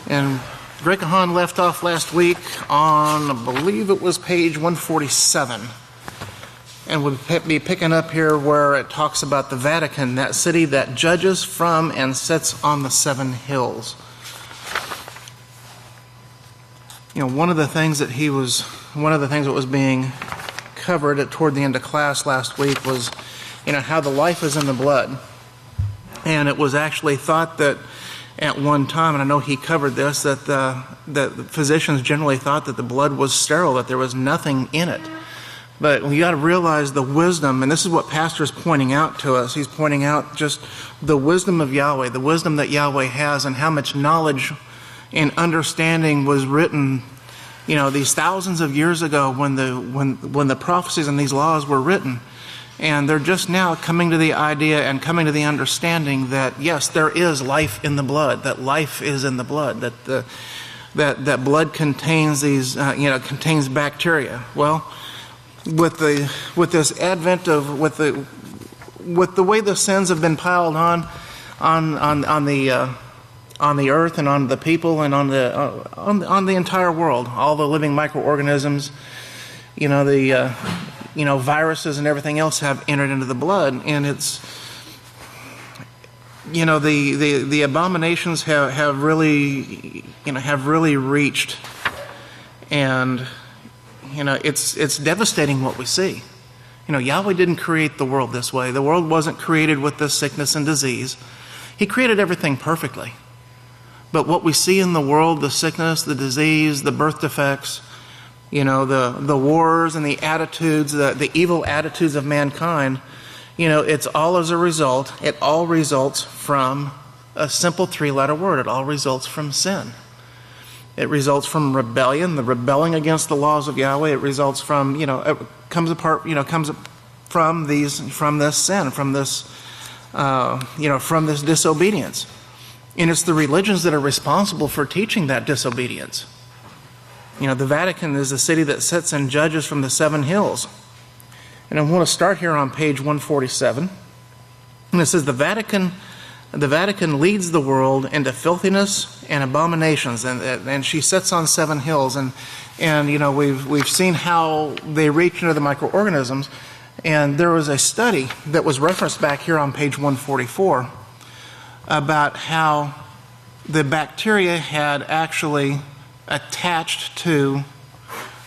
And Greg Kahan left off last week on, I believe it was page 147. And we'll be picking up here where it talks about the Vatican, that city that judges from and sits on the seven hills. One of the things that was being covered toward the end of class last week was, how the life is in the blood. And it was actually thought that at one time, and I know he covered this, that the physicians generally thought that the blood was sterile, that there was nothing in it. But we got to realize the wisdom, and this is what Pastor is pointing out to us. He's pointing out just the wisdom of Yahweh, the wisdom that Yahweh has, and how much knowledge and understanding was written, these thousands of years ago when the prophecies and these laws were written. And they're just now coming to the idea and coming to the understanding that, yes, there is life in the blood, that life is in the blood, that blood contains contains bacteria. Well, with this advent of with the way the sins have been piled on the earth and on the people and on the entire world, all the living microorganisms, viruses and everything else have entered into the blood, and it's, the abominations have really reached, and it's devastating what we see. Yahweh didn't create the world this way. The world wasn't created with this sickness and disease. He created everything perfectly. But what we see in the world, the sickness, the disease, the birth defects, the wars and the attitudes, the evil attitudes of mankind, it's all as a result. It all results from a simple three-letter word. It all results from sin. It results from rebellion, the rebelling against the laws of Yahweh. It results from, it comes from this sin, from this disobedience. And it's the religions that are responsible for teaching that disobedience. The Vatican is the city that sits and judges from the seven hills. And I want to start here on page 147. And it says, the Vatican leads the world into filthiness and abominations. And she sits on seven hills. And we've seen how they reach into the microorganisms. And there was a study that was referenced back here on page 144 about how the bacteria had actually attached to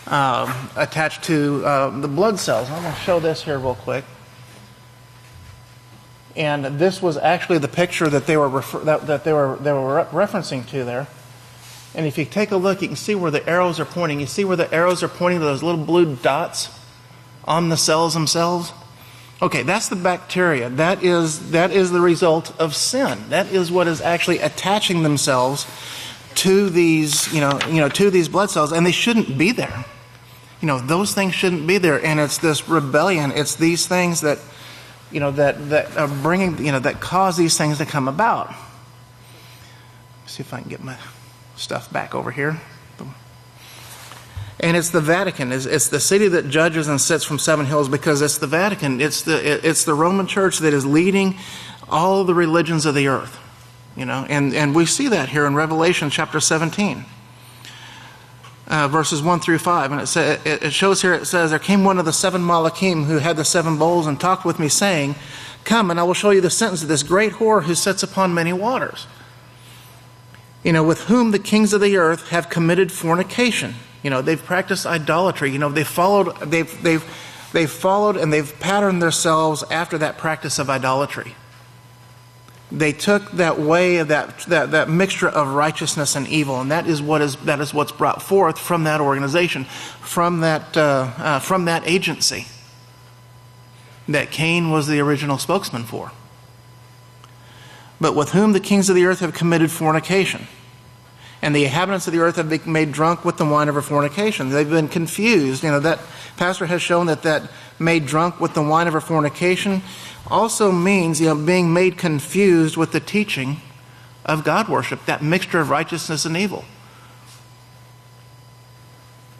the blood cells. I'm going to show this here real quick. And this was actually the picture that they were referencing to there. And if you take a look, you can see where the arrows are pointing. You see where the arrows are pointing to those little blue dots on the cells themselves? Okay, that's the bacteria. That is the result of sin. That is what is actually attaching themselves to these, to these blood cells, and they shouldn't be there. Those things shouldn't be there, and it's this rebellion. It's these things that, that are bringing, that cause these things to come about. Let's see if I can get my stuff back over here. And it's the Vatican. It's the city that judges and sits from seven hills because it's the Vatican. It's the Roman Church that is leading all the religions of the earth. And we see that here in Revelation chapter 17, verses 1 through 5. And it shows here, it says, there came one of the seven Malachim who had the seven bowls and talked with me, saying, come, and I will show you the sentence of this great whore who sits upon many waters, with whom the kings of the earth have committed fornication. They've practiced idolatry. They've followed and they've patterned themselves after that practice of idolatry. They took that way of that mixture of righteousness and evil, and that is what's brought forth from that organization, from that agency that Cain was the original spokesman for. But with whom the kings of the earth have committed fornication, and the inhabitants of the earth have been made drunk with the wine of her fornication. They've been confused. That pastor has shown that made drunk with the wine of her fornication also means, being made confused with the teaching of God worship, that mixture of righteousness and evil.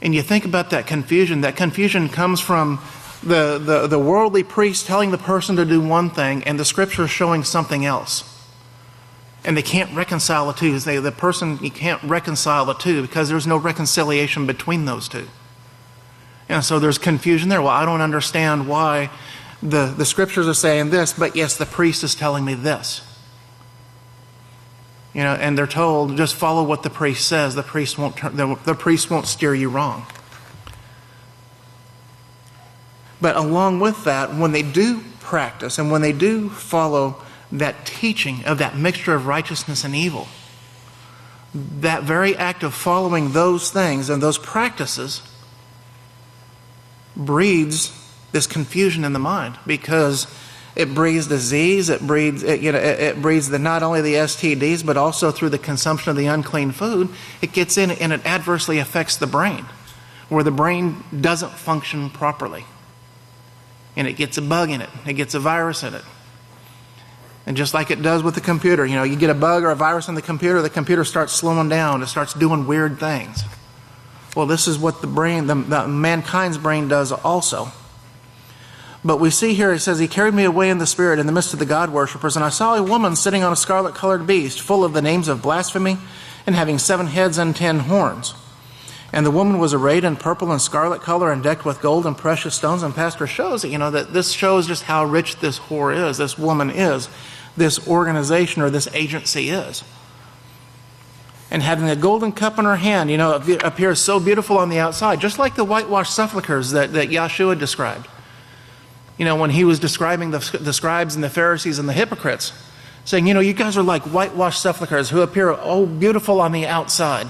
And you think about that confusion. That confusion comes from the worldly priest telling the person to do one thing and the scripture showing something else. And they can't reconcile the two. The person, you can't reconcile the two because there's no reconciliation between those two. And so there's confusion there. Well, I don't understand why the scriptures are saying this, but yes, the priest is telling me this. And they're told, just follow what the priest says. The priest won't steer you wrong. But along with that, when they do practice and when they do follow that teaching of that mixture of righteousness and evil, that very act of following those things and those practices breeds this confusion in the mind, because it breeds disease, it breeds not only the STDs, but also through the consumption of the unclean food, it gets in and it adversely affects the brain, where the brain doesn't function properly. And it gets a bug in it, it gets a virus in it. And just like it does with the computer, you get a bug or a virus in the computer starts slowing down, it starts doing weird things. Well, this is what the mankind's brain does also. But we see here, it says, he carried me away in the spirit in the midst of the God worshippers, and I saw a woman sitting on a scarlet-colored beast, full of the names of blasphemy, and having 7 heads and 10 horns. And the woman was arrayed in purple and scarlet color and decked with gold and precious stones. And Pastor shows that this shows just how rich this whore is, this woman is, this organization or this agency is. And having a golden cup in her hand, it appears so beautiful on the outside, just like the whitewashed sepulchres that Yahshua described. When he was describing the scribes and the Pharisees and the hypocrites, saying, you guys are like whitewashed sepulchres who appear beautiful on the outside.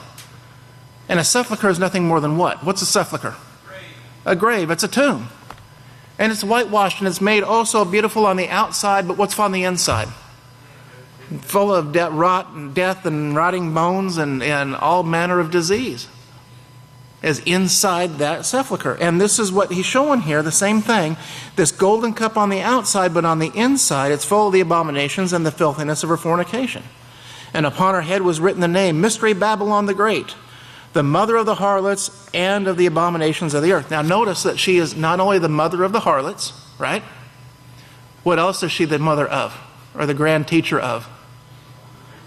And a sepulcher is nothing more than what? What's a sepulcher? A grave. It's a tomb. And it's whitewashed and it's made also beautiful on the outside, but what's on the inside? Full of rot and death and rotting bones and all manner of disease is inside that sepulcher. And this is what he's showing here, the same thing. This golden cup on the outside, but on the inside, it's full of the abominations and the filthiness of her fornication. And upon her head was written the name, Mystery Babylon the Great, the mother of the harlots and of the abominations of the earth. Now notice that she is not only the mother of the harlots, right? What else is she the mother of, or the grand teacher of?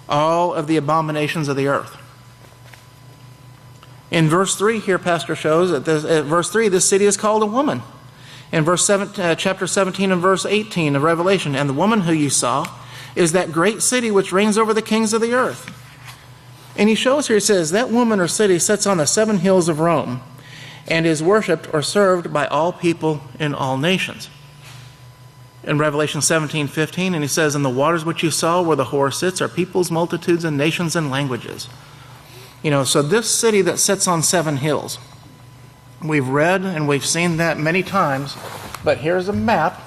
All of the abominations of the earth. In verse 3 here, Pastor shows that verse 3, this city is called a woman. In chapter 17 and verse 18 of Revelation, and the woman who you saw is that great city which reigns over the kings of the earth. And he shows here, he says, that woman or city sits on the 7 hills of Rome and is worshipped or served by all people in all nations. In Revelation 17:15, and he says, and the waters which you saw where the whore sits are peoples, multitudes, and nations and languages. So this city that sits on 7 hills, we've read and we've seen that many times, but here's a map.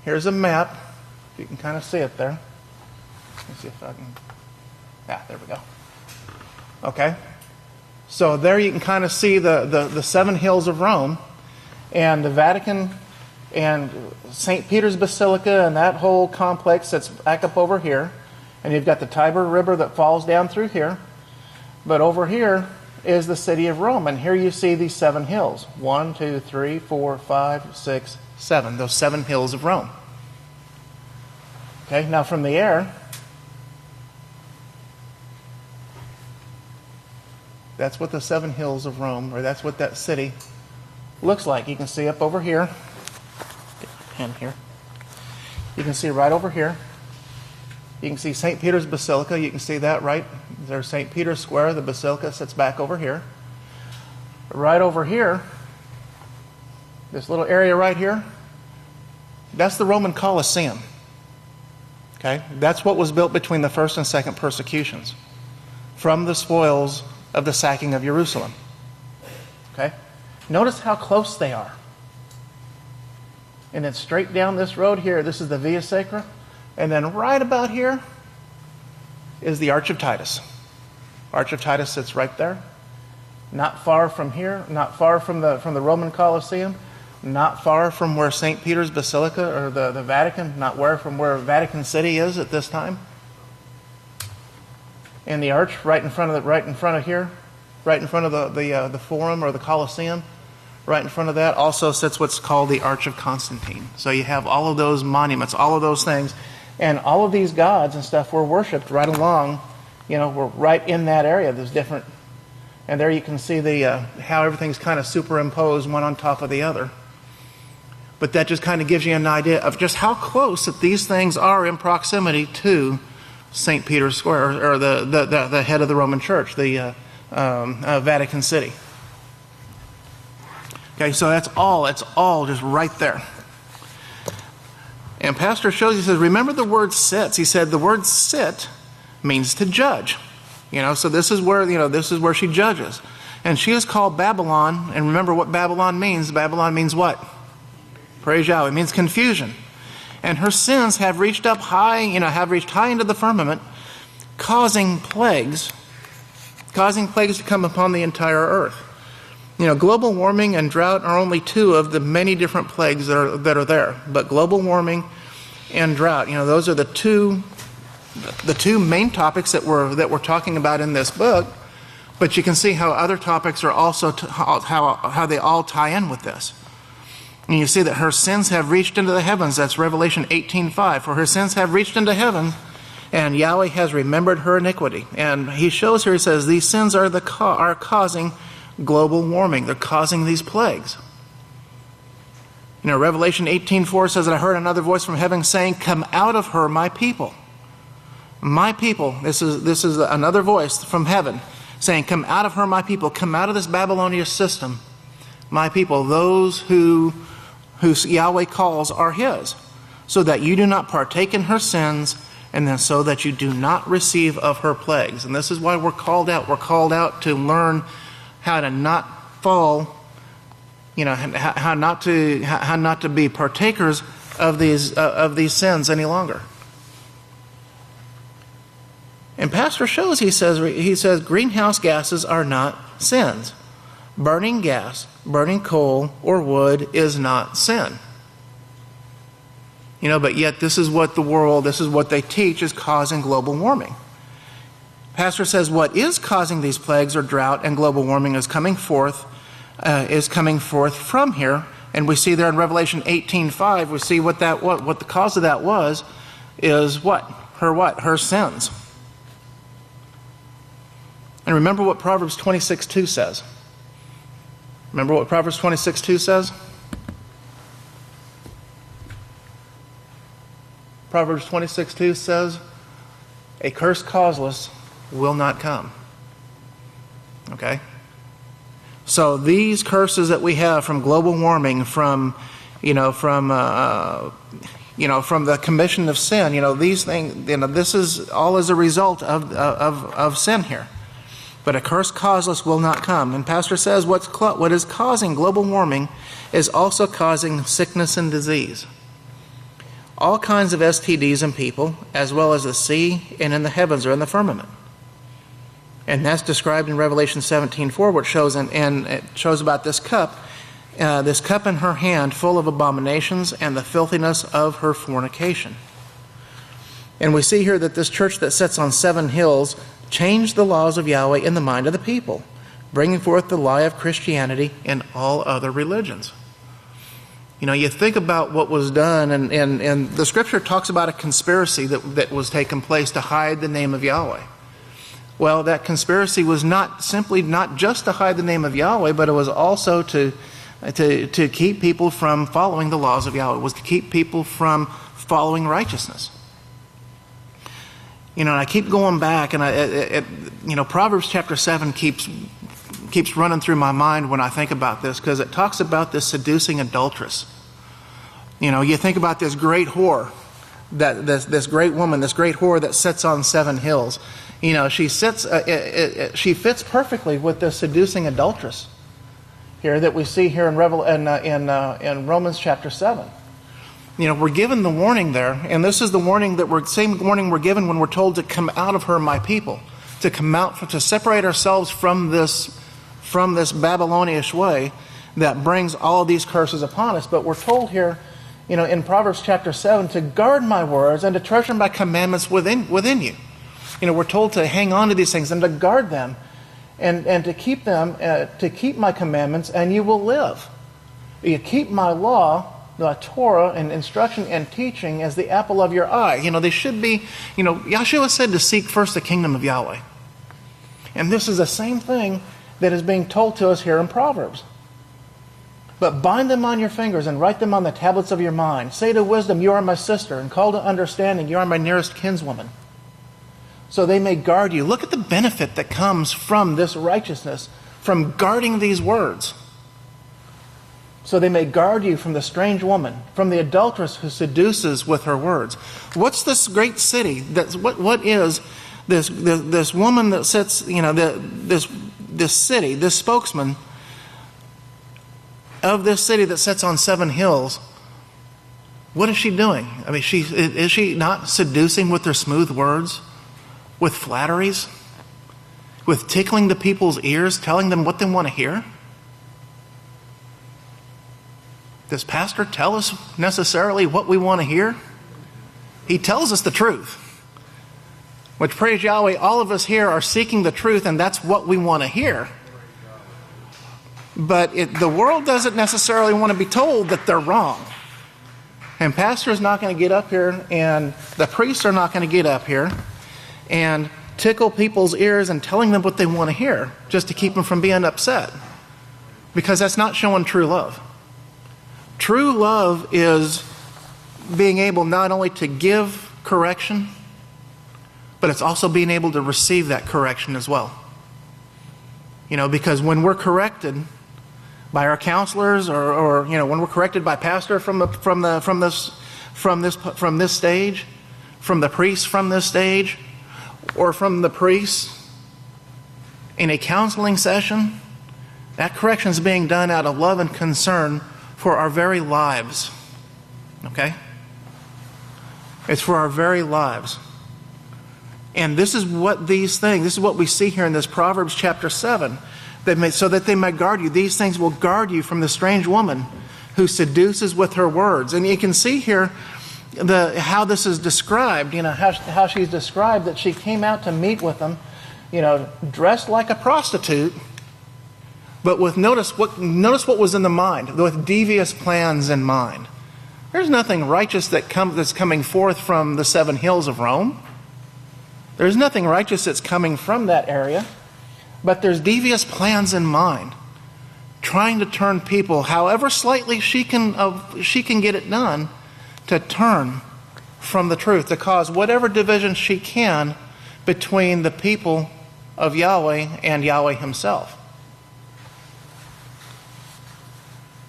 Here's a map. You can kind of see it there. Let me see if I can... Yeah, there we go. Okay. So there you can kind of see the 7 hills of Rome and the Vatican and St. Peter's Basilica and that whole complex that's back up over here. And you've got the Tiber River that falls down through here. But over here is the city of Rome. And here you see these 7 hills. 1, 2, 3, 4, 5, 6, 7. Those 7 hills of Rome. Okay, now from the air... That's what the 7 hills of Rome, or that's what that city looks like. You can see up over here. Get my pen here. You can see right over here. You can see St. Peter's Basilica. You can see that right. There's St. Peter's Square. The Basilica sits back over here. Right over here, this little area right here, that's the Roman Colosseum. Okay? That's what was built between the first and second persecutions from the spoils of the sacking of Jerusalem. Okay? Notice how close they are. And then straight down this road here, this is the Via Sacra. And then right about here is the Arch of Titus. Arch of Titus sits right there. Not far from here, not far from the Roman Colosseum, not far from where St. Peter's Basilica or the Vatican, not far from where Vatican City is at this time. And the arch right in front of here, right in front of the Forum or the Colosseum, right in front of that also sits what's called the Arch of Constantine. So you have all of those monuments, all of those things And all of these gods and stuff were worshipped right along, were right in that area. There's different, and there you can see the how everything's kind of superimposed one on top of the other. But that just kind of gives you an idea of just how close that these things are in proximity to St. Peter's Square, or the head of the Roman Church, the Vatican City. Okay, so it's all just right there. And Pastor shows, he says, remember the word sits. He said the word sit means to judge. So this is where she judges. And she is called Babylon. And remember what Babylon means. Babylon means what? Praise Yahweh. It means confusion. And her sins have reached up high, have reached high into the firmament, causing plagues to come upon the entire earth. Global warming and drought are only two of the many different plagues that are there. But global warming and drought, those are the two main topics that we're talking about in this book. But you can see how other topics are also how they all tie in with this. And you see that her sins have reached into the heavens. That's Revelation 18:5. For her sins have reached into heaven, and Yahweh has remembered her iniquity. And he shows here, he says, these sins are causing global warming. They're causing these plagues. Revelation 18:4 says that I heard another voice from heaven saying, come out of her, my people. My people. This is another voice from heaven saying, come out of her, my people. Come out of this Babylonian system, my people. Those who Yahweh calls are his, so that you do not partake in her sins, and then so that you do not receive of her plagues. And this is why we're called out. We're called out to learn how to not fall, how not to be partakers of these sins any longer. And Pastor shows, he says greenhouse gases are not sins. Burning gas, burning coal or wood is not sin. But yet this is what they teach is causing global warming. Pastor says what is causing these plagues or drought and global warming is coming forth from here. And we see there in Revelation 18:5, we see what the cause of that is what? Her sins. And remember what Proverbs 26:2 says. Remember what Proverbs 26:2 says? Proverbs 26:2 says, a curse causeless will not come. Okay? So these curses that we have from global warming, from the commission of sin, these things, this is all as a result of sin here. But a curse causeless will not come. And Pastor says what is causing global warming is also causing sickness and disease. All kinds of STDs in people, as well as the sea and in the heavens or in the firmament. And that's described in Revelation 17:4, which shows and it shows about this cup in her hand full of abominations and the filthiness of her fornication. And we see here that this church that sits on 7 hills changed the laws of Yahweh in the mind of the people, bringing forth the lie of Christianity and all other religions. You think about what was done, and the scripture talks about a conspiracy that was taking place to hide the name of Yahweh. Well, that conspiracy was not just to hide the name of Yahweh, but it was also to keep people from following the laws of Yahweh. It was to keep people from following righteousness. And I keep going back, and Proverbs chapter 7 keeps running through my mind when I think about this, because it talks about this seducing adulteress. You think about this great whore, this great woman, this great whore that sits on 7 hills. She fits perfectly with the seducing adulteress here that we see here in Romans chapter 7. We're given the warning there, and this is the warning same warning we're given when we're told to come out of her, my people, to separate ourselves from this Babylonish way that brings all of these curses upon us. But we're told here, in Proverbs chapter 7, to guard my words and to treasure my commandments within you. We're told to hang on to these things and to guard them and to keep them, to keep my commandments, and you will live. You keep my law, the Torah and instruction and teaching as the apple of your eye. They should be, Yahshua said to seek first the kingdom of Yahweh. And this is the same thing that is being told to us here in Proverbs. But bind them on your fingers and write them on the tablets of your mind. Say to wisdom, you are my sister, and call to understanding, you are my nearest kinswoman. So they may guard you. Look at the benefit that comes from this righteousness, from guarding these words. So they may guard you from the strange woman, from the adulteress who seduces with her words. What's this great city? What is this woman that sits, this city, this spokesman of this city that sits on 7 hills? What is she doing? I mean, is she not seducing with her smooth words, with flatteries, with tickling the people's ears, telling them what they want to hear? Does Pastor tell us necessarily what we want to hear? He tells us the truth. Which, praise Yahweh, all of us here are seeking the truth, and that's what we want to hear. But the world doesn't necessarily want to be told that they're wrong. And Pastor is not going to get up here, and the priests are not going to get up here and tickle people's ears and telling them what they want to hear just to keep them from being upset. Because that's not showing true love. True love is being able not only to give correction, but it's also being able to receive that correction as well. Because when we're corrected by our counselors, or when we're corrected by pastor from this stage, from the priest from this stage, or from the priests in a counseling session, that correction is being done out of love and concern for our very lives. Okay? It's for our very lives. And this is what we see here in this Proverbs chapter 7, so that they may guard you. These things will guard you from the strange woman who seduces with her words. And you can see here how this is described, how she's described that she came out to meet with them, dressed like a prostitute, but notice what was in the mind, with devious plans in mind. There's nothing righteous that's coming forth from the 7 hills of Rome. There's nothing righteous that's coming from that area, but there's devious plans in mind, trying to turn people, however slightly she can get it done, to turn from the truth, to cause whatever division she can between the people of Yahweh and Yahweh himself.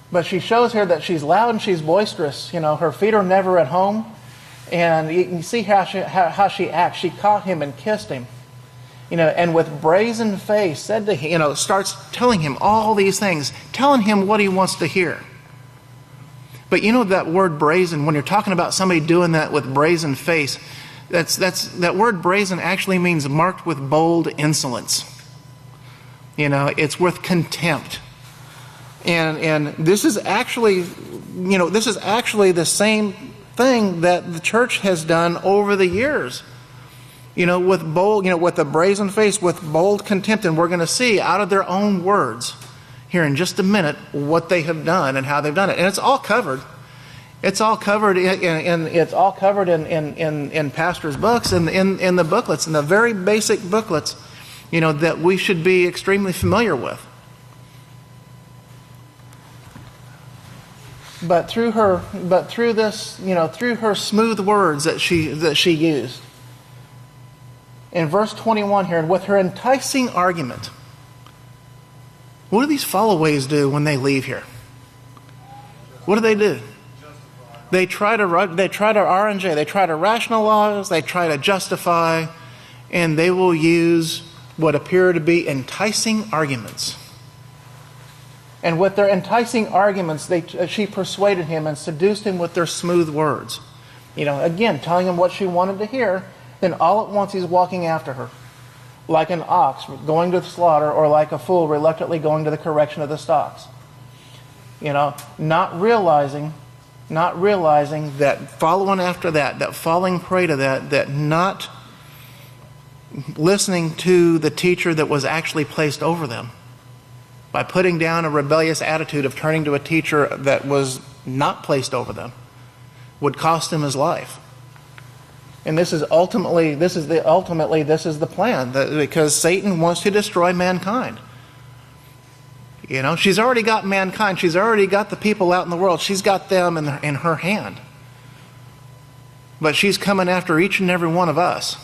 But she shows here that she's loud and she's boisterous. Her feet are never at home. And you can see how she acts. She caught him and kissed him. And with brazen face said to him, starts telling him all these things, telling him what he wants to hear. But that word brazen, when you're talking about somebody doing that with brazen face, that word brazen actually means marked with bold insolence. It's with contempt. And this is actually the same thing that the church has done over the years. With the brazen face, with bold contempt. And we're going to see out of their own words here in just a minute what they have done and how they've done it. And it's all covered. It's all covered in pastors' books and in the booklets, in the very basic booklets, that we should be extremely familiar with. But through her smooth words that she used. In verse 21 here, with her enticing argument, what do these followaways do when they leave here? What do? They try to arrange, they try to rationalize, they try to justify, and they will use what appear to be enticing arguments. And with their enticing arguments, she persuaded him and seduced him with their smooth words. Again, telling him what she wanted to hear. Then all at once he's walking after her, like an ox going to the slaughter, or like a fool reluctantly going to the correction of the stocks. Not realizing that following after that falling prey to that not listening to the teacher that was actually placed over them. By putting down a rebellious attitude of turning to a teacher that was not placed over them, would cost him his life. And this is the plan, because Satan wants to destroy mankind. You know, she's already got mankind. She's already got the people out in the world. She's got them in her hand. But she's coming after each and every one of us.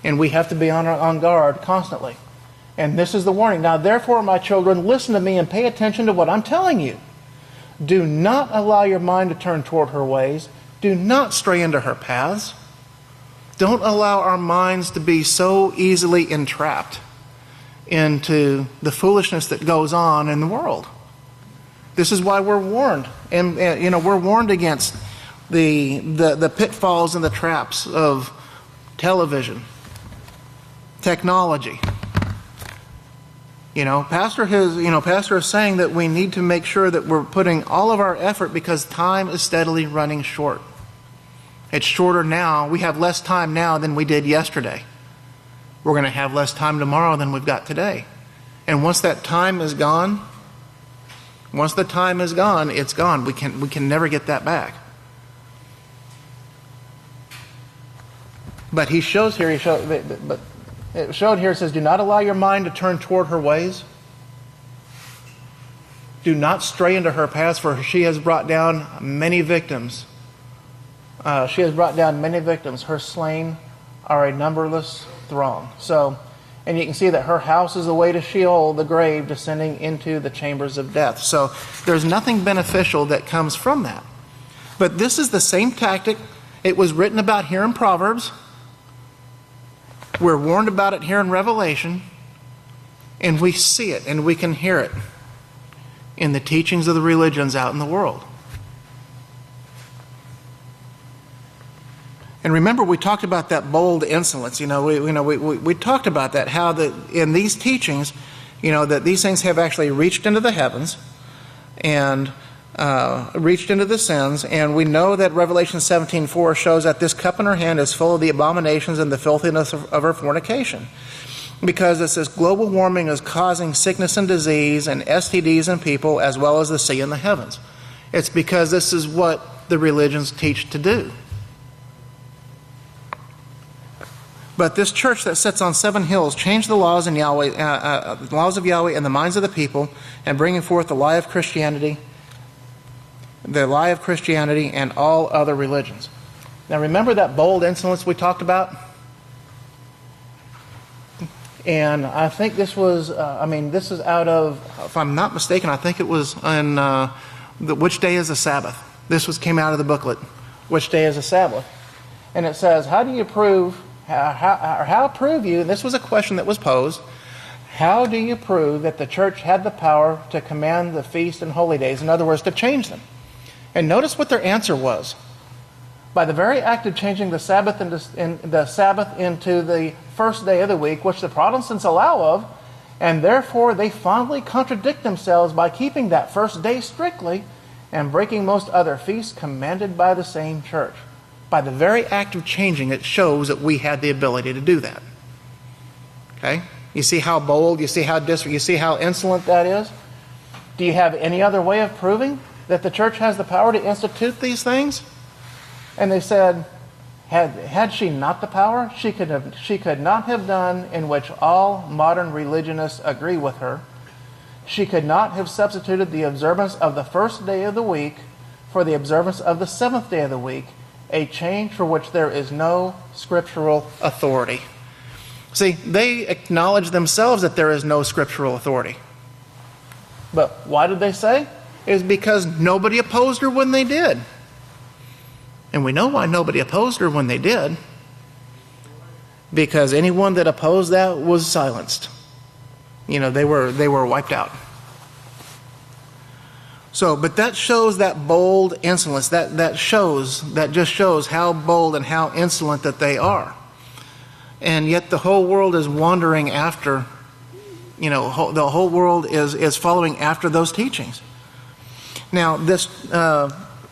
And we have to be on guard constantly. And this is the warning. Now, therefore, my children, listen to me and pay attention to what I'm telling you. Do not allow your mind to turn toward her ways. Do not stray into her paths. Don't allow our minds to be so easily entrapped into the foolishness that goes on in the world. This is why we're warned. And we're warned against the pitfalls and the traps of television, technology. Pastor is saying that we need to make sure that we're putting all of our effort, because time is steadily running short. It's shorter now. We have less time now than we did yesterday. We're going to have less time tomorrow than we've got today. And once that time is gone, it's gone. We can never get that back. But it showed here, it says, do not allow your mind to turn toward her ways. Do not stray into her paths, for she has brought down many victims. Her slain are a numberless throng. And you can see that her house is the way to Sheol, the grave, descending into the chambers of death. So there's nothing beneficial that comes from that. But this is the same tactic. It was written about here in Proverbs. We're warned about it here in Revelation. And we see it and we can hear it in the teachings of the religions out in the world. And remember, we talked about that bold insolence. We talked about that, how in these teachings, that these things have actually reached into the heavens and reached into the sins. And we know that Revelation 17:4 shows that this cup in her hand is full of the abominations and the filthiness of her fornication. Because it says global warming is causing sickness and disease and STDs in people, as well as the sea and the heavens. It's because this is what the religions teach to do. But this church that sits on 7 hills changed the laws of Yahweh in the minds of the people, and bringing forth the lie of Christianity and all other religions. Now remember that bold insolence we talked about? And I think this was, this is out of, if I'm not mistaken, I think it was in Which Day is the Sabbath? This came out of the booklet, Which Day is the Sabbath? And it says, how prove you, and this was a question that was posed, how do you prove that the church had the power to command the feast and holy days? In other words, to change them. And notice what their answer was. By the very act of changing the Sabbath into the first day of the week, which the Protestants allow of, and therefore they fondly contradict themselves by keeping that first day strictly and breaking most other feasts commanded by the same church. By the very act of changing, it shows that we had the ability to do that. Okay? You see how bold, you see how insolent that is? Do you have any other way of proving that the church has the power to institute these things? And they said, had she not the power, she could not have done in which all modern religionists agree with her. She could not have substituted the observance of the first day of the week for the observance of the seventh day of the week, a change for which there is no scriptural authority. See, they acknowledge themselves that there is no scriptural authority. But why did they say? It's because nobody opposed her when they did. And we know why nobody opposed her when they did. Because anyone that opposed that was silenced. They were wiped out. So, but that shows that bold insolence. That just shows how bold and how insolent that they are. And yet the whole world is wandering after, the whole world is following after those teachings. Now,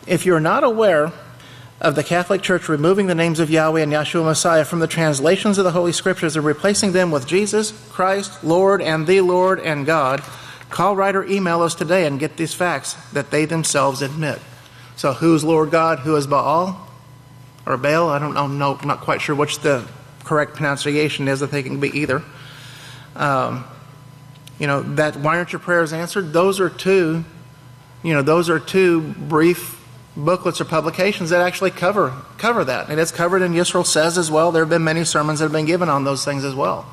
if you're not aware of the Catholic Church removing the names of Yahweh and Yahshua Messiah from the translations of the Holy Scriptures and replacing them with Jesus Christ, Lord and the Lord and God, Call, write, or email us today and get these facts that they themselves admit. So who's Lord God? Who is Baal? Or Baal? I don't know. I'm not quite sure which the correct pronunciation is. I think it can be either. Why aren't your prayers answered? Those are two brief booklets or publications that actually cover that. And it's covered in Yisrayl Says as well. There have been many sermons that have been given on those things as well.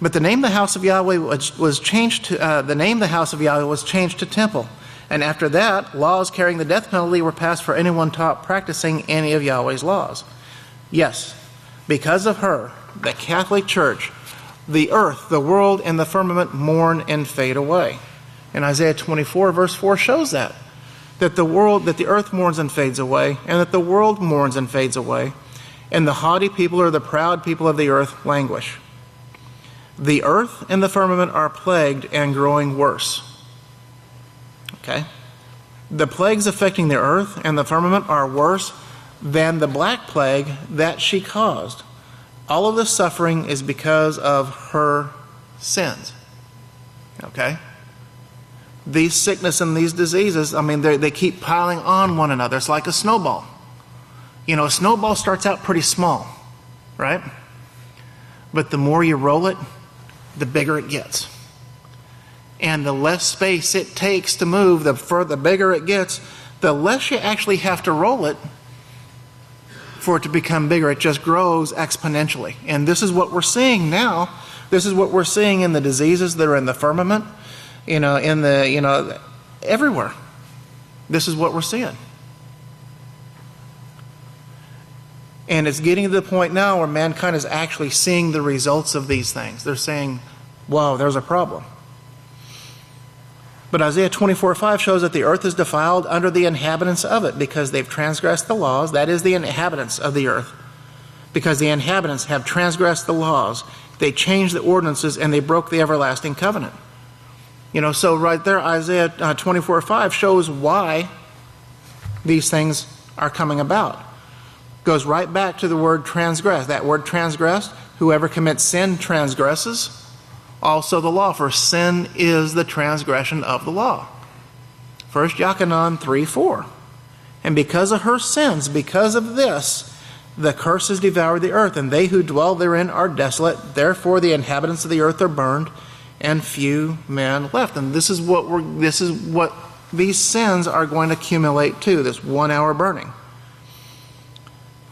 But the name of the house of Yahweh was changed to temple. And after that, laws carrying the death penalty were passed for anyone caught practicing any of Yahweh's laws. Yes, because of her, the Catholic Church, the earth, the world, and the firmament mourn and fade away. And Isaiah 24 verse 4 shows that the earth mourns and fades away, and that the world mourns and fades away, and the haughty people or the proud people of the earth languish. The earth and the firmament are plagued and growing worse. Okay? The plagues affecting the earth and the firmament are worse than the black plague that she caused. All of this suffering is because of her sins. Okay? These sickness and these diseases, they keep piling on one another. It's like a snowball. A snowball starts out pretty small, right? But the more you roll it, the bigger it gets. And the less space it takes to move, the bigger it gets, the less you actually have to roll it for it to become bigger. It just grows exponentially. And this is what we're seeing now. This is what we're seeing in the diseases that are in the firmament, everywhere. This is what we're seeing. And it's getting to the point now where mankind is actually seeing the results of these things. They're saying, wow, there's a problem. But Isaiah 24:5 shows that the earth is defiled under the inhabitants of it because they've transgressed the laws. That is the inhabitants of the earth. Because the inhabitants have transgressed the laws. They changed the ordinances and they broke the everlasting covenant. So right there, Isaiah 24:5 shows why these things are coming about. Goes right back to the word transgress. That word transgressed, whoever commits sin transgresses also the law, for sin is the transgression of the law. 1 Yochanan 3:4. And because of her sins, because of this, the curse has devoured the earth, and they who dwell therein are desolate. Therefore the inhabitants of the earth are burned, and few men left. And this is what these sins are going to accumulate to, this 1 hour burning.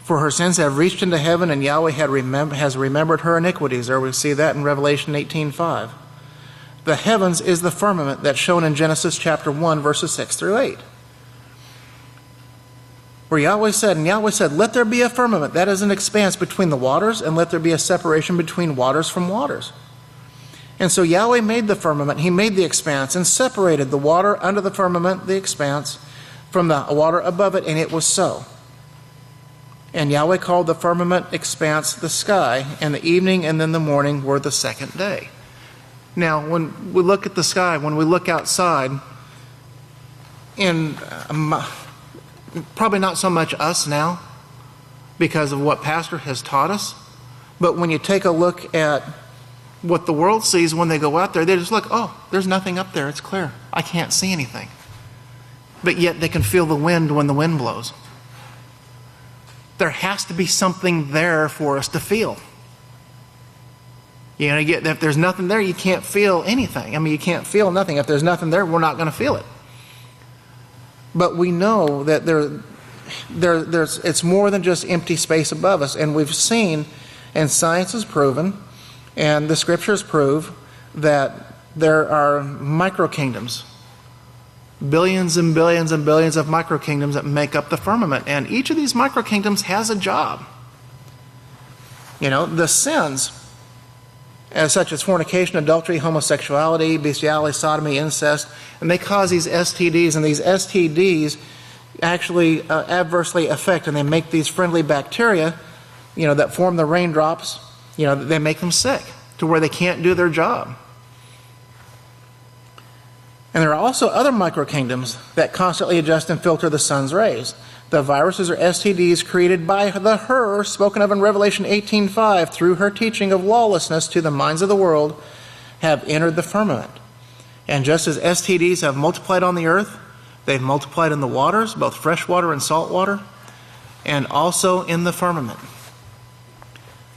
For her sins have reached into heaven, and Yahweh has remembered her iniquities. There we see that in Revelation 18:5. The heavens is the firmament that's shown in Genesis chapter 1, verses 6 through 8. Where Yahweh said, let there be a firmament, that is an expanse between the waters, and let there be a separation between waters from waters. And so Yahweh made the firmament, he made the expanse, and separated the water under the firmament, the expanse, from the water above it, and it was so. And Yahweh called the firmament expanse the sky, and the evening and then the morning were the second day. Now, when we look at the sky, when we look outside, and probably not so much us now, because of what Pastor has taught us, but when you take a look at what the world sees when they go out there, they just look, oh, there's nothing up there, it's clear. I can't see anything. But yet they can feel the wind when the wind blows. There has to be something there for us to feel. If there's nothing there, you can't feel anything. You can't feel nothing. If there's nothing there, we're not going to feel it. But we know that it's more than just empty space above us. And we've seen, and science has proven, and the scriptures prove, that there are microkingdoms. Billions and billions and billions of microkingdoms that make up the firmament. And each of these microkingdoms has a job. The sins, such as fornication, adultery, homosexuality, bestiality, sodomy, incest, and they cause these STDs, and these STDs actually adversely affect, and they make these friendly bacteria, that form the raindrops, they make them sick to where they can't do their job. And there are also other microkingdoms that constantly adjust and filter the sun's rays. The viruses or STDs created by the her spoken of in Revelation 18:5 through her teaching of lawlessness to the minds of the world have entered the firmament. And just as STDs have multiplied on the earth, they've multiplied in the waters, both fresh water and salt water, and also in the firmament.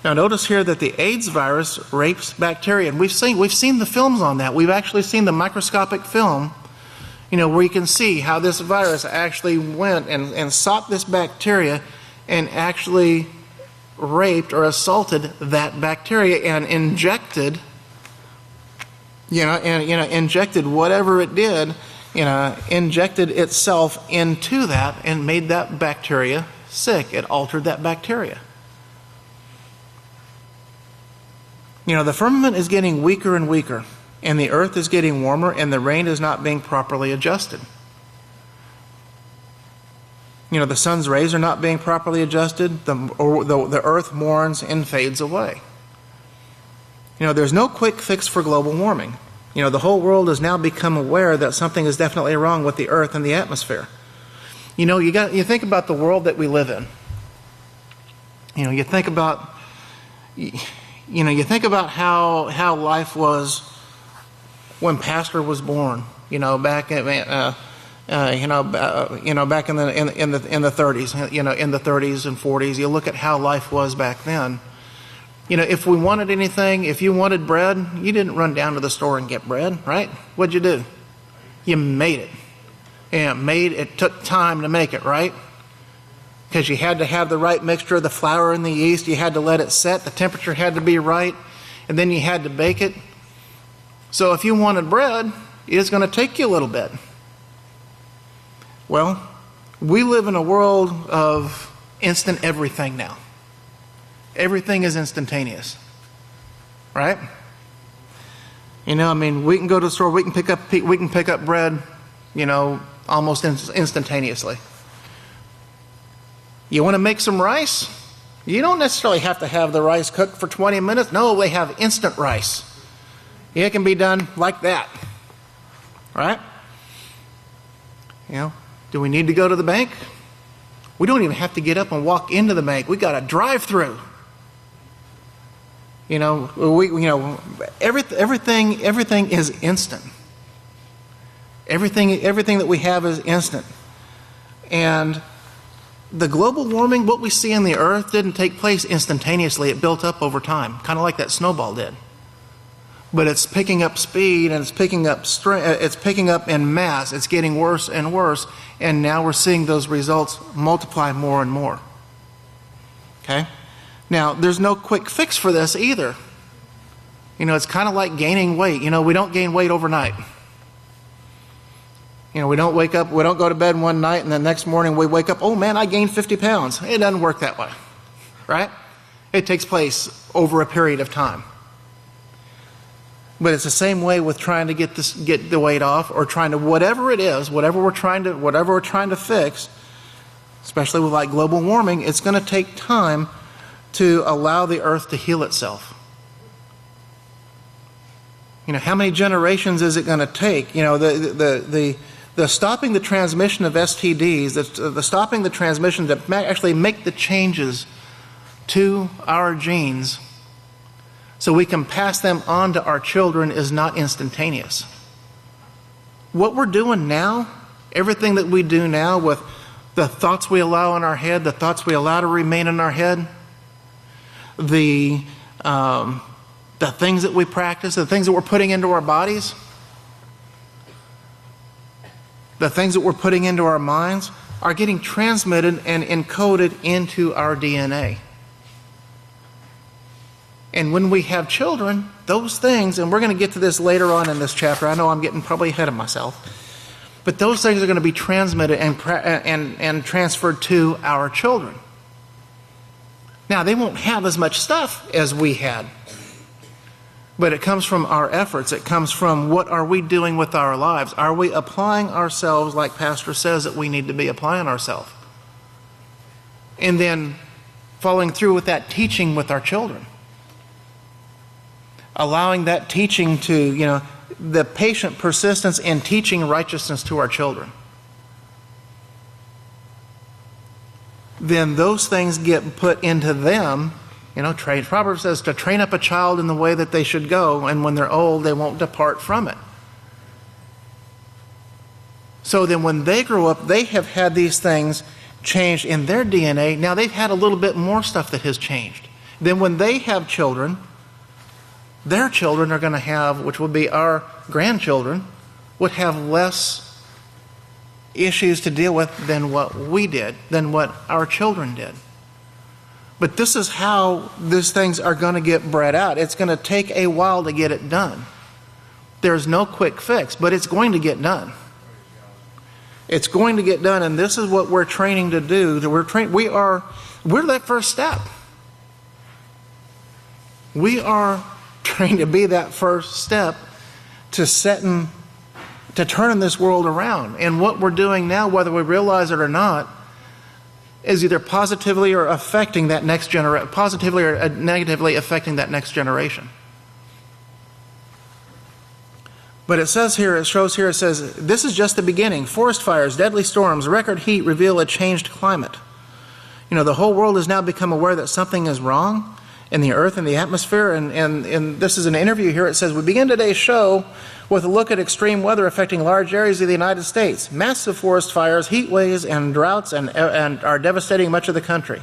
Now notice here that the AIDS virus rapes bacteria, and we've seen the films on that. We've actually seen the microscopic film, where you can see how this virus actually went and sought this bacteria and actually raped or assaulted that bacteria and injected whatever it did, injected itself into that and made that bacteria sick. It altered that bacteria. The firmament is getting weaker and weaker, and the earth is getting warmer, and the rain is not being properly adjusted. The sun's rays are not being properly adjusted. The earth mourns and fades away. There's no quick fix for global warming. The whole world has now become aware that something is definitely wrong with the earth and the atmosphere. You think about the world that we live in. You think about how life was when Pastor was born. Back in back in the 30s. In the 30s and 40s. You look at how life was back then. If we wanted anything, if you wanted bread, you didn't run down to the store and get bread, right? What'd you do? You made it. It took time to make it, right? Because you had to have the right mixture of the flour and the yeast. You had to let it set. The temperature had to be right. And then you had to bake it. So if you wanted bread, it's going to take you a little bit. Well, we live in a world of instant everything now. Everything is instantaneous, right? We can go to the store, we can pick up bread, almost instantaneously. You want to make some rice? You don't necessarily have to have the rice cooked for 20 minutes. No, they have instant rice. It can be done like that, right? Do we need to go to the bank? We don't even have to get up and walk into the bank. We got a drive-through. Everything is instant. Everything that we have is instant. And the global warming, what we see in the earth, didn't take place instantaneously. It built up over time, kind of like that snowball did. But it's picking up speed, and it's picking up strength. It's picking up in mass. It's getting worse and worse, and now we're seeing those results multiply more and more. Okay. Now, there's no quick fix for this either. It's kind of like gaining weight. We don't gain weight overnight. We don't wake up, we don't go to bed one night and the next morning we wake up, oh man, I gained 50 pounds. It doesn't work that way, right? It takes place over a period of time. But it's the same way with trying to get the weight off, or trying to, whatever it is, whatever we're trying to fix, especially with like global warming, it's going to take time to allow the earth to heal itself. How many generations is it going to take? The stopping the transmission of STDs, the stopping the transmission to actually make the changes to our genes so we can pass them on to our children is not instantaneous. What we're doing now, everything that we do now with the thoughts we allow in our head, the thoughts we allow to remain in our head, the things that we practice, the things that we're putting into our bodies, the things that we're putting into our minds are getting transmitted and encoded into our DNA. And when we have children, those things, and we're going to get to this later on in this chapter. I know I'm getting probably ahead of myself. But those things are going to be transmitted and transferred to our children. Now, they won't have as much stuff as we had. But it comes from our efforts. It comes from what are we doing with our lives? Are we applying ourselves like Pastor says that we need to be applying ourselves? And then following through with that teaching with our children. Allowing that teaching to, the patient persistence in teaching righteousness to our children. Then those things get put into them, Proverbs says to train up a child in the way that they should go, and when they're old, they won't depart from it. So then when they grow up, they have had these things changed in their DNA. Now they've had a little bit more stuff that has changed. Then when they have children, their children are going to have, which will be our grandchildren, would have less issues to deal with than what we did, than what our children did. But this is how these things are going to get bred out. It's going to take a while to get it done. There's no quick fix, but it's going to get done. It's going to get done, and this is what we're training to do. We're that first step. We are trained to be that first step to turning this world around. And what we're doing now, whether we realize it or not, is either positively or affecting that next generation, positively or negatively affecting that next generation. But it says here, it says, this is just the beginning. Forest fires, deadly storms, record heat reveal a changed climate. The whole world has now become aware that something is wrong in the earth and the atmosphere. And this is an interview here. It says, we begin today's show with a look at extreme weather affecting large areas of the United States. Massive forest fires, heat waves, and droughts and are devastating much of the country.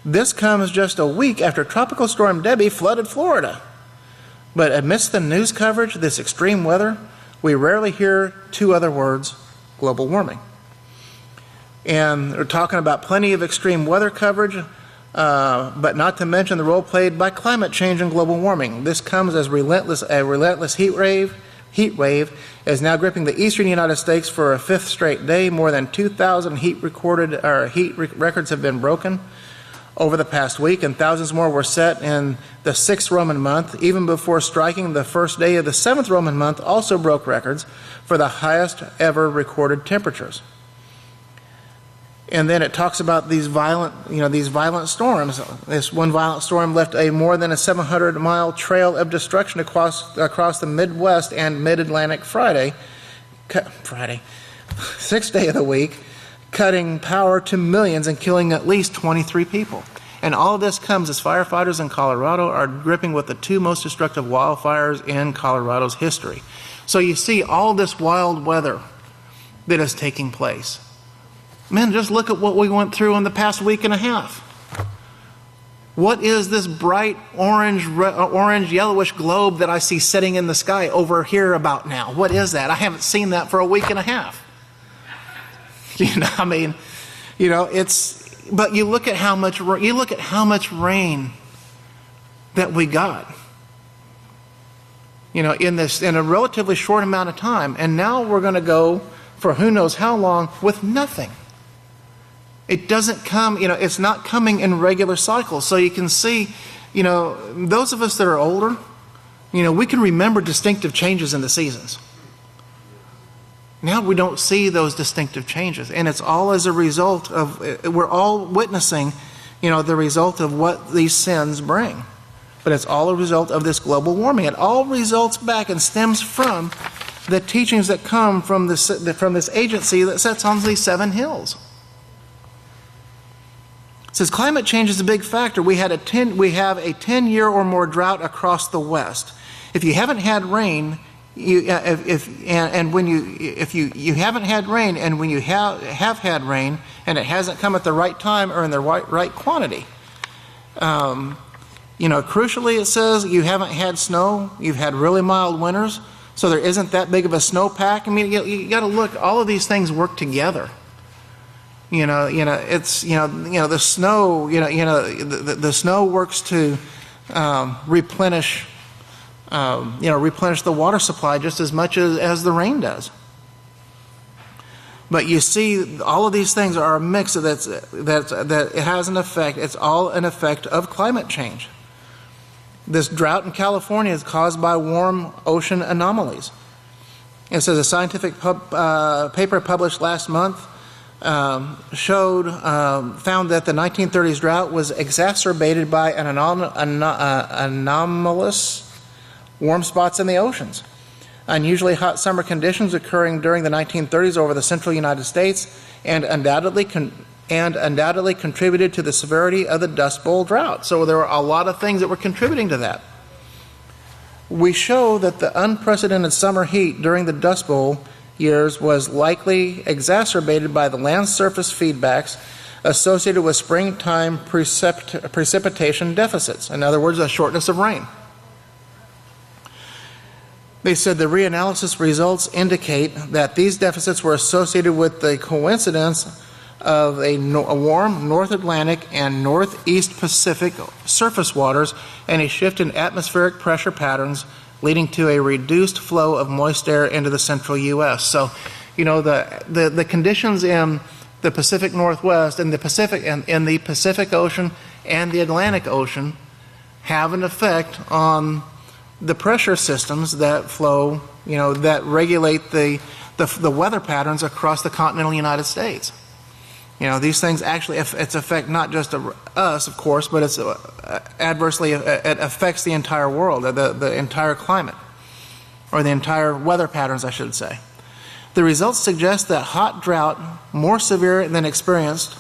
This comes just a week after Tropical Storm Debbie flooded Florida. But amidst the news coverage of this extreme weather, we rarely hear two other words, global warming. And we're talking about plenty of extreme weather coverage, but not to mention the role played by climate change and global warming. This comes as a relentless heat wave is now gripping the eastern United States for a fifth straight day. More than 2,000 heat records have been broken over the past week, and thousands more were set in the 6th Roman month. Even before striking, the first day of the 7th Roman month also broke records for the highest ever recorded temperatures. And then it talks about these violent storms. This one violent storm left a more than a 700-mile trail of destruction across the Midwest and Mid-Atlantic Friday, 6th day of the week, cutting power to millions and killing at least 23 people. And all of this comes as firefighters in Colorado are gripping with the two most destructive wildfires in Colorado's history. So you see all this wild weather that is taking place. Man, just look at what we went through in the past week and a half. What is this bright orange, yellowish globe that I see sitting in the sky over here about now? What is that? I haven't seen that for a week and a half. But you look at how much rain that we got. In a relatively short amount of time, and now we're going to go for who knows how long with nothing. It doesn't come, it's not coming in regular cycles. So you can see, those of us that are older, we can remember distinctive changes in the seasons. Now we don't see those distinctive changes, and it's all as a result of, we're all witnessing, the result of what these sins bring. But it's all a result of this global warming. It all results back and stems from the teachings that come from this agency that sits on these 7 hills. It says climate change is a big factor. We have a 10-year or more drought across the West. If you haven't had rain, when you haven't had rain, and when you have had rain and it hasn't come at the right time or in the right quantity, crucially it says you haven't had snow, you've had really mild winters, so there isn't that big of a snowpack. I mean, you got to look. All of these things work together. The snow. The snow works to replenish. Replenish the water supply just as much as the rain does. But you see, all of these things are a mix that it has an effect. It's all an effect of climate change. This drought in California is caused by warm ocean anomalies. It says a scientific paper published last month found that the 1930s drought was exacerbated by an anomalous warm spots in the oceans. Unusually hot summer conditions occurring during the 1930s over the central United States and undoubtedly and undoubtedly contributed to the severity of the Dust Bowl drought. So there were a lot of things that were contributing to that. We show that the unprecedented summer heat during the Dust Bowl years was likely exacerbated by the land surface feedbacks associated with springtime precipitation deficits. In other words, a shortness of rain. They said the reanalysis results indicate that these deficits were associated with the coincidence of a warm North Atlantic and Northeast Pacific surface waters and a shift in atmospheric pressure patterns leading to a reduced flow of moist air into the central U.S. So, you know, the conditions in the Pacific Northwest and the Pacific and in the Pacific Ocean and the Atlantic Ocean have an effect on the pressure systems that flow, you know, that regulate the weather patterns across the continental United States. You know, these things actually, it's affect not just us, of course, but it's adversely, it affects the entire world, the entire climate, or the entire weather patterns, I should say. The results suggest that hot drought, more severe than experienced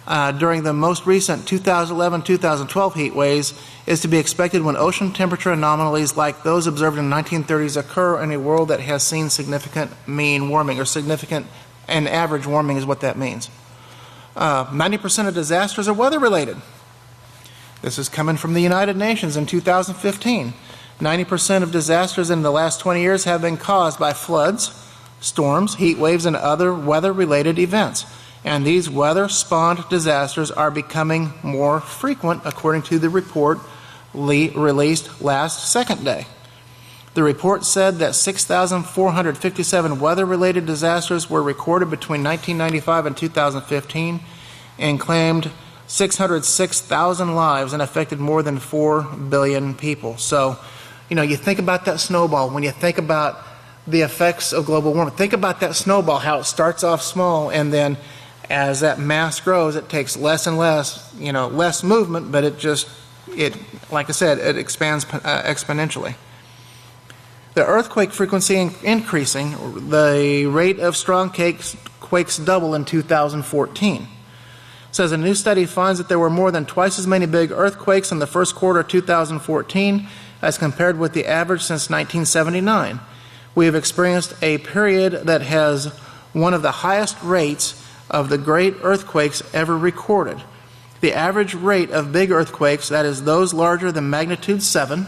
during the most recent 2011-2012 heat waves, is to be expected when ocean temperature anomalies like those observed in the 1930s occur in a world that has seen significant mean warming, or significant and average warming is what that means. 90% of disasters are weather-related. This is coming from the United Nations in 2015. 90% of disasters in the last 20 years have been caused by floods, storms, heat waves, and other weather-related events. And these weather-spawned disasters are becoming more frequent, according to the report released last second day. The report said that 6,457 weather-related disasters were recorded between 1995 and 2015 and claimed 606,000 lives and affected more than 4 billion people. So, you know, you think about that snowball. When you think about the effects of global warming, think about that snowball, how it starts off small, and then as that mass grows, it takes less and less, you know, less movement, but it like I said, it expands exponentially. The earthquake frequency increasing, the rate of strong quakes doubled in 2014. It says a new study finds that there were more than twice as many big earthquakes in the first quarter of 2014 as compared with the average since 1979. We have experienced a period that has one of the highest rates of the great earthquakes ever recorded. The average rate of big earthquakes, that is those larger than magnitude 7,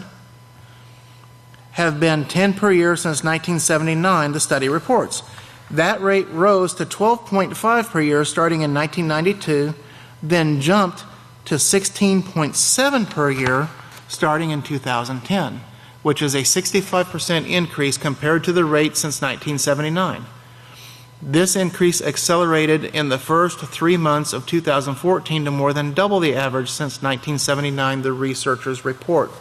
have been 10 per year since 1979, the study reports. That rate rose to 12.5 per year starting in 1992, then jumped to 16.7 per year starting in 2010, which is a 65% increase compared to the rate since 1979. This increase accelerated in the first 3 months of 2014 to more than double the average since 1979, the researchers report.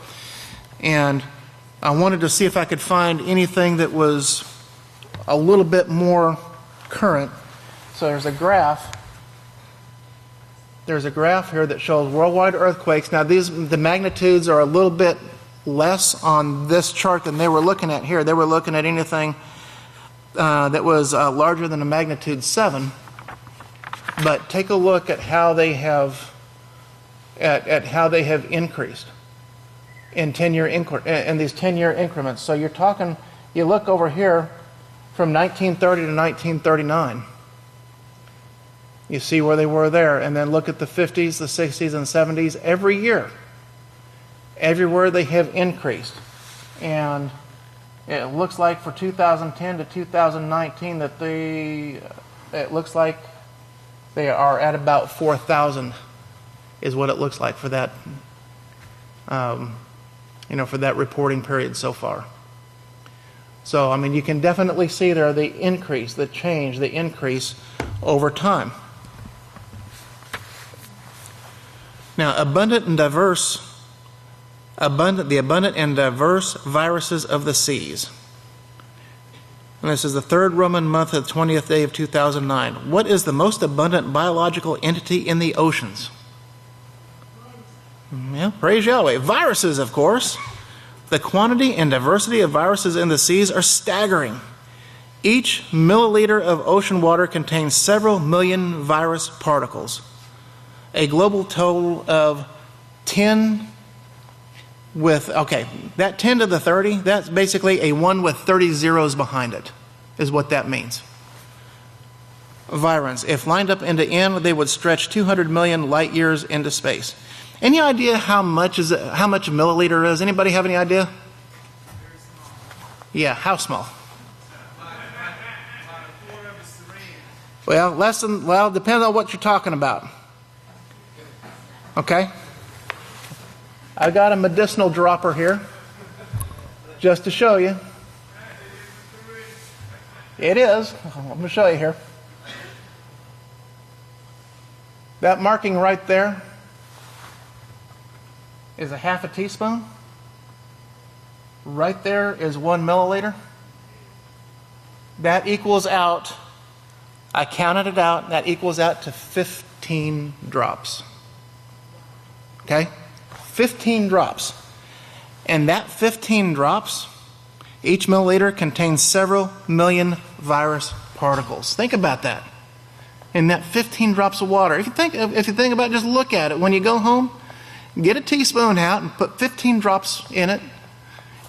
And I wanted to see if I could find anything that was a little bit more current. So there's a graph. There's a graph here that shows worldwide earthquakes. Now the magnitudes are a little bit less on this chart than they were looking at here. They were looking at anything that was larger than a magnitude 7. But take a look at how they have increased in 10-year in these 10-year increments. So you're talking, you look over here from 1930 to 1939. You see where they were there, and then look at the 50s, the 60s, and 70s. Every year, everywhere they have increased. And it looks like for 2010 to 2019 that it looks like they are at about 4,000 is what it looks like for that, for that reporting period so far. So, I mean, you can definitely see there the increase, the change, the increase over time. Now, the abundant and diverse viruses of the seas. And this is the third Roman month of the 20th day of 2009. What is the most abundant biological entity in the oceans? Yeah, praise Yahweh. Viruses, of course. The quantity and diversity of viruses in the seas are staggering. Each milliliter of ocean water contains several million virus particles. A global total of 10 that 10 to the 30, that's basically a 1 with 30 zeros behind it, is what that means. Virons. If lined up end to end, they would stretch 200 million light years into space. Any idea how much a milliliter is? Anybody have any idea? Yeah, how small? Well, it depends on what you're talking about. Okay? I got a medicinal dropper here, just to show you. It is. I'm going to show you here. That marking right there is a half a teaspoon. Right there is 1 milliliter. That equals out, I counted it out, that equals out to 15 drops. Okay? 15 drops. And that 15 drops, each milliliter contains several million virus particles. Think about that. In that 15 drops of water. If you think about it, just look at it. When you go home, get a teaspoon out and put 15 drops in it,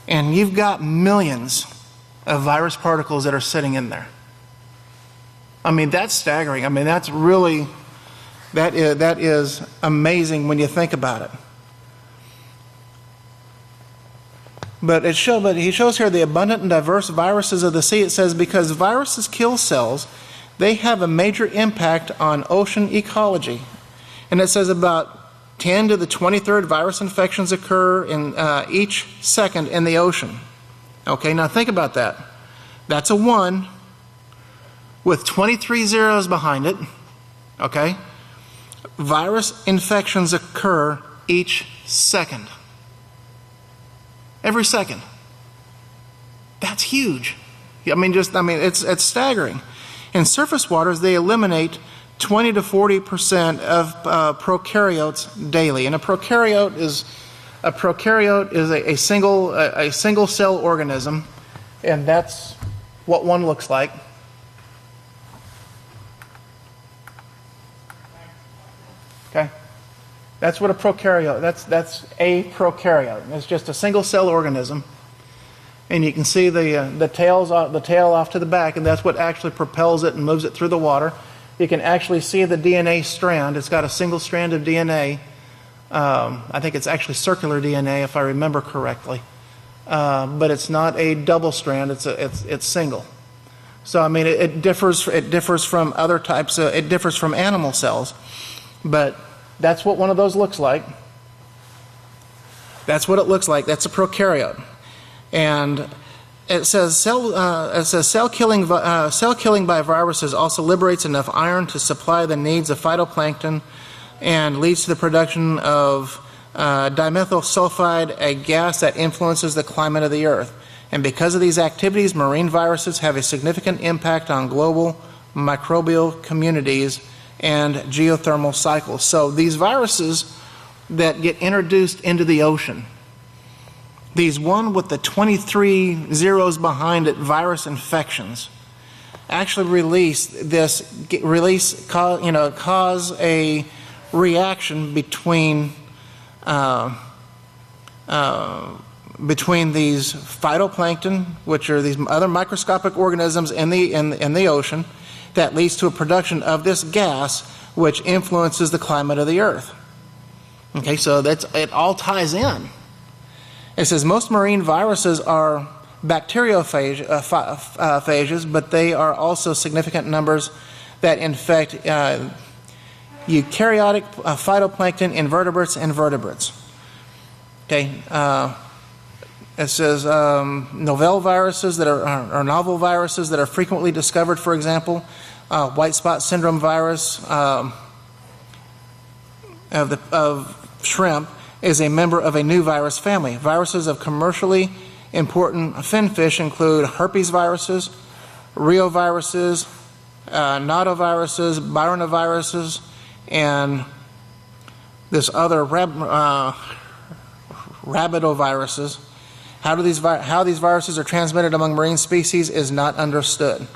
and you've got millions of virus particles that are sitting in there. I mean, that's staggering. I mean, that is amazing when you think about it. But he shows here the abundant and diverse viruses of the sea. It says, because viruses kill cells, they have a major impact on ocean ecology. And it says about 10 to the 23rd virus infections occur in each second in the ocean. Okay, now think about that. That's a 1 with 23 zeros behind it. Okay? Virus infections occur each second. Every second. That's huge. It's staggering. In surface waters, they eliminate 20 to 40% of prokaryotes daily. And a prokaryote is a single cell organism, and that's what one looks like. Okay, that's what a prokaryote. That's a prokaryote. It's just a single cell organism, and you can see the tail off to the back, and that's what actually propels it and moves it through the water. You can actually see the DNA strand. It's got a single strand of DNA. I think it's actually circular DNA, if I remember correctly, but it's not a double strand. It's single. So I mean, it differs from other types. It differs from animal cells. But that's what one of those looks like. That's what it looks like. That's a prokaryote. And it says cell killing by viruses also liberates enough iron to supply the needs of phytoplankton and leads to the production of dimethyl sulfide, a gas that influences the climate of the earth. And because of these activities, marine viruses have a significant impact on global microbial communities and geothermal cycles. So these viruses that get introduced into the ocean, these 1 with the 23 zeros behind it virus infections, actually cause a reaction between these phytoplankton, which are these other microscopic organisms in the ocean, that leads to a production of this gas, which influences the climate of the earth. Okay, so it all ties in. It says most marine viruses are bacteriophages, but they are also significant numbers that infect eukaryotic phytoplankton, invertebrates, and vertebrates. Okay, it says novel viruses that are novel viruses that are frequently discovered. For example, white spot syndrome virus of shrimp is a member of a new virus family. Viruses of commercially important finfish include herpes viruses, reoviruses, nodoviruses, byronoviruses, and this other rabidoviruses. How these viruses are transmitted among marine species is not understood.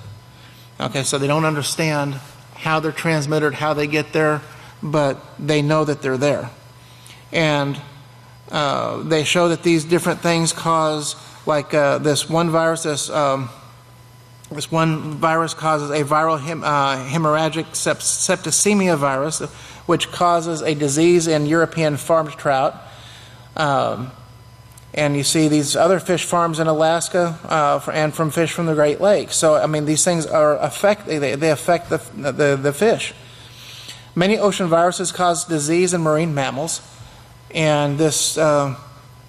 Okay, so they don't understand how they're transmitted, how they get there, but they know that they're there. And they show that these different things cause, like this one virus causes a viral hemorrhagic septicemia virus, which causes a disease in European farmed trout. And you see these other fish farms in Alaska and from fish from the Great Lakes. So, I mean, these things they affect the fish. Many ocean viruses cause disease in marine mammals. And this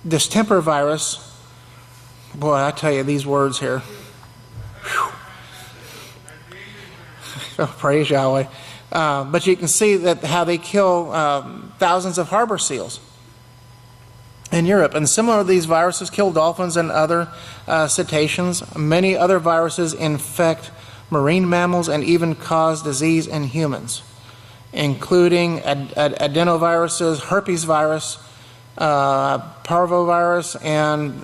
distemper virus, boy, I tell you, these words here. Oh, praise Yahweh. But you can see that how they kill thousands of harbor seals in Europe. And similar, these viruses kill dolphins and other cetaceans. Many other viruses infect marine mammals and even cause disease in humans, including adenoviruses, herpes virus, parvovirus, and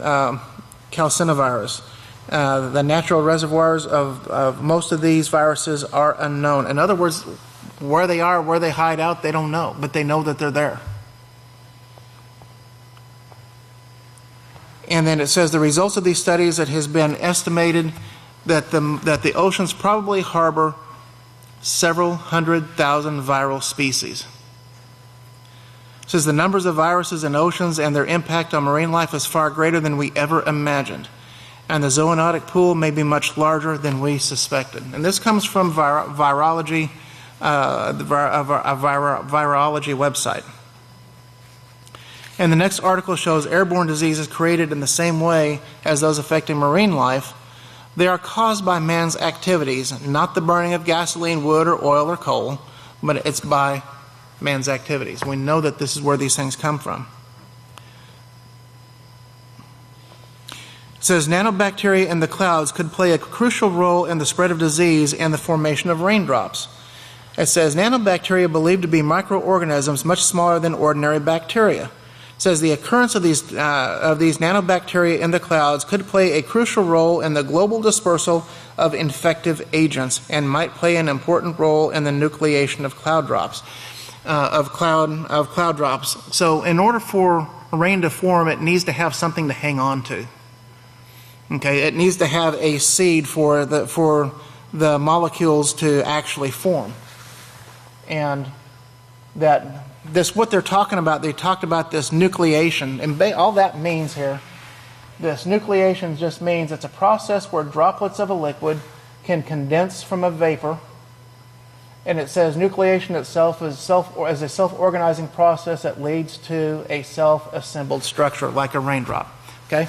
calcinovirus. The natural reservoirs of most of these viruses are unknown. In other words, where they are, where they hide out, they don't know, but they know that they're there. And then it says the results of these studies, it has been estimated that the oceans probably harbor several 100,000 viral species. It says the numbers of viruses in oceans and their impact on marine life is far greater than we ever imagined. And the zoonotic pool may be much larger than we suspected. And this comes from virology, a virology website. And the next article shows airborne diseases created in the same way as those affecting marine life. They are caused by man's activities, not the burning of gasoline, wood, or oil, or coal, but it's by man's activities. We know that this is where these things come from. It says nanobacteria in the clouds could play a crucial role in the spread of disease and the formation of raindrops. It says nanobacteria believed to be microorganisms much smaller than ordinary bacteria. It says the occurrence of these nanobacteria in the clouds could play a crucial role in the global dispersal of infective agents and might play an important role in the nucleation of cloud drops. Cloud drops. So, in order for rain to form, it needs to have something to hang on to. Okay, it needs to have a seed for the molecules to actually form, and that. This, what they're talking about, they talked about this nucleation, and all that means here, this nucleation just means it's a process where droplets of a liquid can condense from a vapor, and it says nucleation itself is a self-organizing process that leads to a self-assembled structure, like a raindrop. Okay?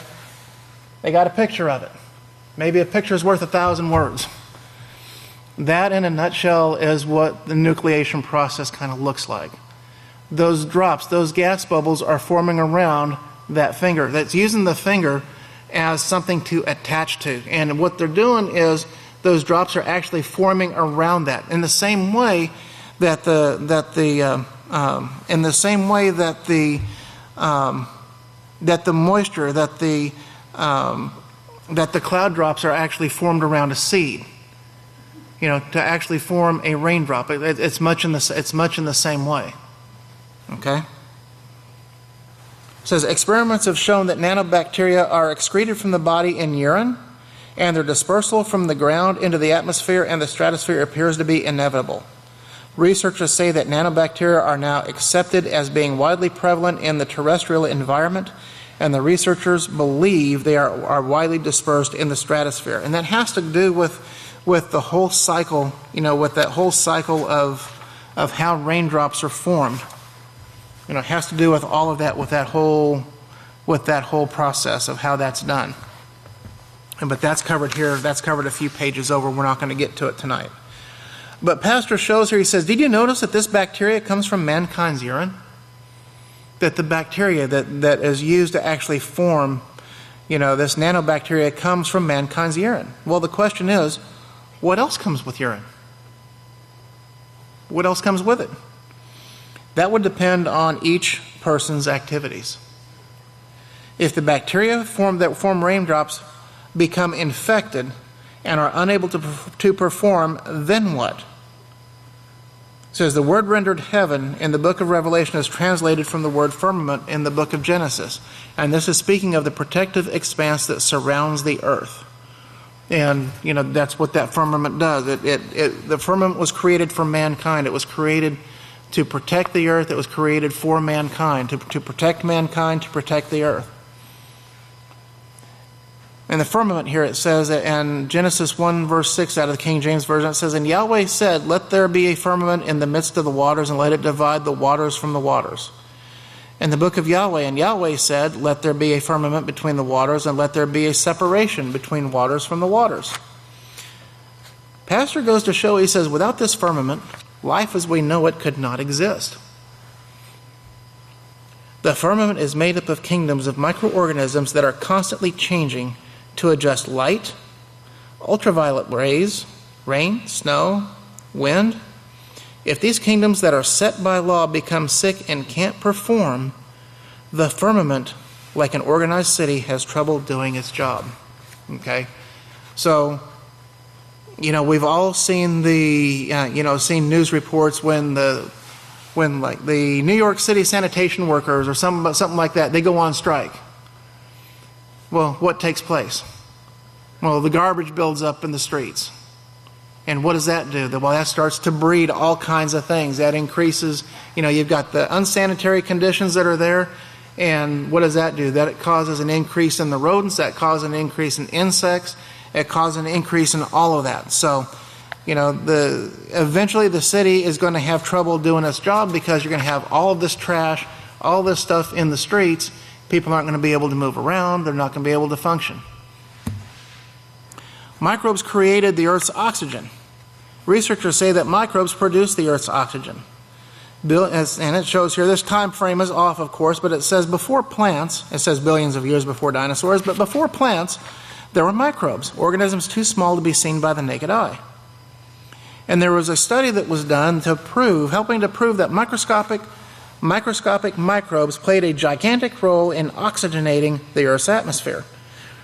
They got a picture of it. Maybe a picture is worth 1,000 words. That, in a nutshell, is what the nucleation process kind of looks like. Those drops, those gas bubbles are forming around that finger. That's using the finger as something to attach to. And what they're doing is those drops are actually forming around that. In the same way that the moisture, that the cloud drops are actually formed around a seed. You know, to actually form a raindrop. It's much in the same way. Okay? It says experiments have shown that nanobacteria are excreted from the body in urine, and their dispersal from the ground into the atmosphere and the stratosphere appears to be inevitable. Researchers say that nanobacteria are now accepted as being widely prevalent in the terrestrial environment, and the researchers believe they are widely dispersed in the stratosphere. And that has to do with the whole cycle, with that whole cycle of how raindrops are formed. It has to do with all of that, with that whole process of how that's done. But that's covered here. That's covered a few pages over. We're not going to get to it tonight. But Pastor shows here, he says, did you notice that this bacteria comes from mankind's urine? That the bacteria that is used to actually form, this nanobacteria comes from mankind's urine. Well, the question is, what else comes with urine? What else comes with it? That would depend on each person's activities. If the bacteria that form raindrops become infected and are unable to perform, then what? It says the word rendered heaven in the book of Revelation is translated from the word firmament in the book of Genesis. And this is speaking of the protective expanse that surrounds the earth. And, that's what that firmament does. The firmament was created for mankind. It was created to protect the earth. It was created for mankind, to protect mankind, to protect the earth. In the firmament here it says, in Genesis 1 verse 6 out of the King James Version, it says, "And Yahweh said, let there be a firmament in the midst of the waters, and let it divide the waters from the waters." In the book of Yahweh, and Yahweh said, let there be a firmament between the waters, and let there be a separation between waters from the waters. Pastor goes to show, he says, without this firmament, life as we know it could not exist. The firmament is made up of kingdoms of microorganisms that are constantly changing to adjust light, ultraviolet rays, rain, snow, wind. If these kingdoms that are set by law become sick and can't perform, the firmament, like an organized city, has trouble doing its job. Okay? So, we've all seen seen news reports when the New York City sanitation workers or something like that, they go on strike. Well, what takes place? Well, the garbage builds up in the streets. And what does that do? Well, that starts to breed all kinds of things. That increases, you've got the unsanitary conditions that are there. And what does that do? That it causes an increase in the rodents. That causes an increase in insects. It causes an increase in all of that. So, eventually the city is going to have trouble doing its job because you're going to have all of this trash, all this stuff in the streets. People aren't going to be able to move around. They're not going to be able to function. Microbes created the Earth's oxygen. Researchers say that microbes produce the Earth's oxygen. And it shows here, this time frame is off, of course, but it says before plants, it says billions of years before dinosaurs, but before plants, there were microbes, organisms too small to be seen by the naked eye. And there was a study that was done helping to prove that microscopic microbes played a gigantic role in oxygenating the Earth's atmosphere.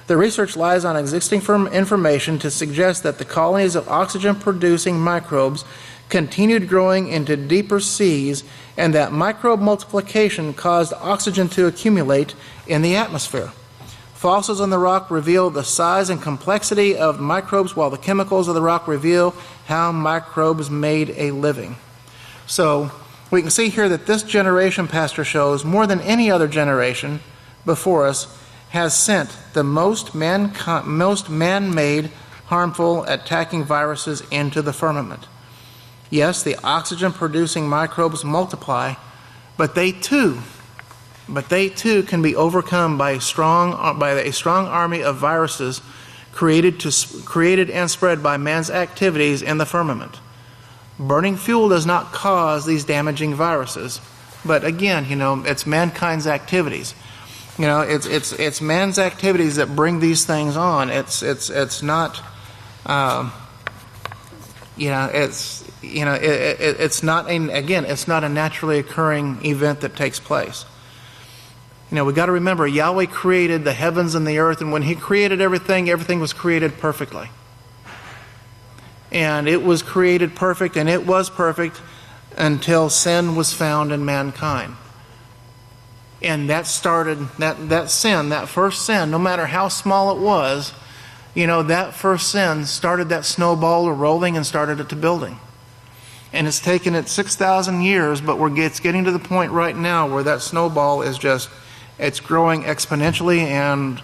The research lies on existing information to suggest that the colonies of oxygen-producing microbes continued growing into deeper seas, and that microbe multiplication caused oxygen to accumulate in the atmosphere. Fossils in the rock reveal the size and complexity of microbes, while the chemicals of the rock reveal how microbes made a living. So we can see here that this generation, Pastor shows, more than any other generation before us, has sent the most man-made, harmful, attacking viruses into the firmament. Yes, the oxygen-producing microbes multiply, but they too can be overcome by a strong army of viruses created and spread by man's activities in the firmament. Burning fuel does not cause these damaging viruses, but again, it's mankind's activities. It's man's activities that bring these things on. It's not it's not a naturally occurring event that takes place. We got to remember, Yahweh created the heavens and the earth, and when He created everything was created perfectly. And it was created perfect, and it was perfect until sin was found in mankind. And that started, that sin, that first sin, no matter how small it was, that first sin started that snowball rolling and started it to building. And it's taken it 6,000 years, but it's getting to the point right now where that snowball is it's growing exponentially, and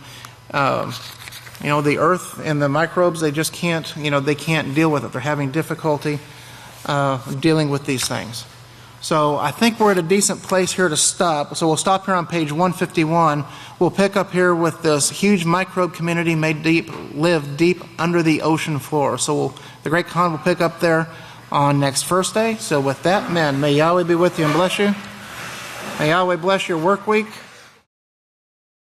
the earth and the microbes, they just can't, they can't deal with it. They're having difficulty dealing with these things. So I think we're at a decent place here to stop. So we'll stop here on page 151. We'll pick up here with this huge microbe community live deep under the ocean floor. So the Great Khan will pick up there on next Thursday. So with that, may Yahweh be with you and bless you. May Yahweh bless your work week.